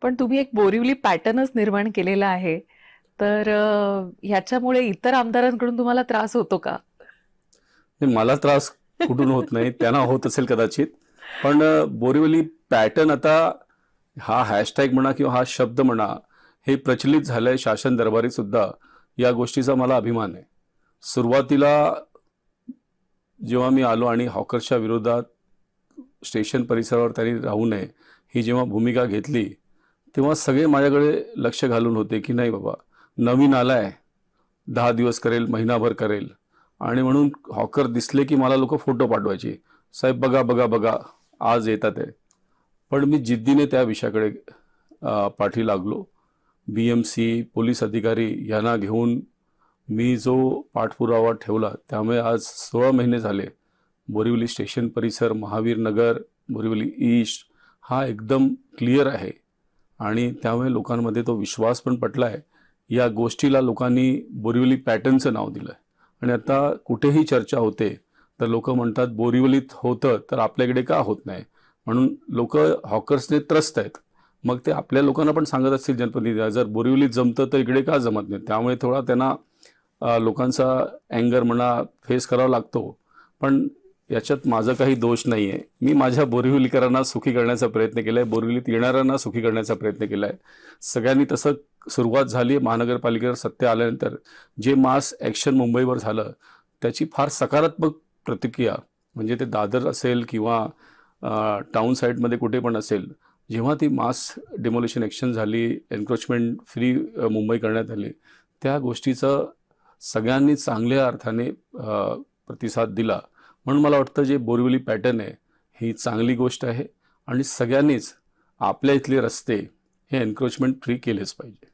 पण तुम्ही एक बोरिवली पॅटर्नच निर्माण केलेला आहे. तर ह्याच्यामुळे इतर आमदारांकडून तुम्हाला त्रास होतो का? नाही, मला त्रास कुठून होत नाही, त्यांना होत असेल कदाचित. पण बोरिवली पॅटर्न आता हा हॅशटॅग म्हणा किंवा हा शब्द म्हणा, हे प्रचलित झालंय शासन दरबारी सुद्धा. या गोष्टीचा मला अभिमान आहे. सुरुवातीला जेव्हा मी आलो आणि हॉकर्सच्या विरोधात स्टेशन परिसरावर त्यांनी राहू नये ही जेव्हा भूमिका घेतली, तेव्हा सगळे माझ्याकडे लक्ष घालून होते की नाही बाबा, नवीन आलाय, 10 दिवस करेल, महिनाभर करेल. आणि म्हणून हॉकर दिसले की मला लोक फोटो पाठवायचे, साहेब बघा बघा बघा आज येतात आहे. पण मी जिद्दीने त्या विषयाकडे पाठी लागलो. BMC पोलीस अधिकारी यांना घेऊन मी जो पाठपुरावा ठेवला, त्यामुळे आज 16 महिने झाले बोरिवली स्टेशन परिसर, महावीर नगर, बोरिवली ईस्ट हा एकदम क्लिअर आहे. आणि त्यामुळे लोकांमध्ये तो विश्वास पण पटला आहे. या गोष्टीला लोकांनी बोरिवली पॅटर्नचं नाव दिलं आहे. आणि आता कुठेही चर्चा होते तर लोक म्हणतात बोरिवलीत होतं तर आपल्याकडे का होत नाही, म्हणून लोक हॉकर्सने त्रस्त आहेत. मग ते आपल्या लोकांना पण सांगत असतील जनप्रतिनिधी, जर बोरिवलीत जमतं तर इकडे का जमत नाही. त्यामुळे थोडा त्यांना लोकांचा अँगर म्हणा फेस करावा लागतो. पण याच्यात माझा काही दोष नाही आहे. मी माझ्या बोरिवलीकरांना सुखी करण्याचा प्रयत्न केला आहे, बोरिवलीत येणाऱ्यांना सुखी करण्याचा प्रयत्न केला आहे. सगळ्यांनी तसं सुरुवात झाली आहे. महानगरपालिकेवर सत्य आल्यानंतर जे मास ॲक्शन मुंबईवर झालं त्याची फार सकारात्मक प्रतिक्रिया, म्हणजे ते दादर असेल किंवा टाउन साईडमध्ये कुठे पण असेल, जेव्हा ती मास डिमोलिशन ॲक्शन झाली, एन्क्रोचमेंट फ्री मुंबई करण्यात आली, त्या गोष्टीचं सगळ्यांनी चांगल्या अर्थाने प्रतिसाद दिला. म्हणून मला वाटतं जे बोरिवली पॅटर्न आहे ही चांगली गोष्ट आहे आणि सगळ्यांनीच आपल्या इथले रस्ते हे एन्क्रोचमेंट फ्री केलेच पाहिजे.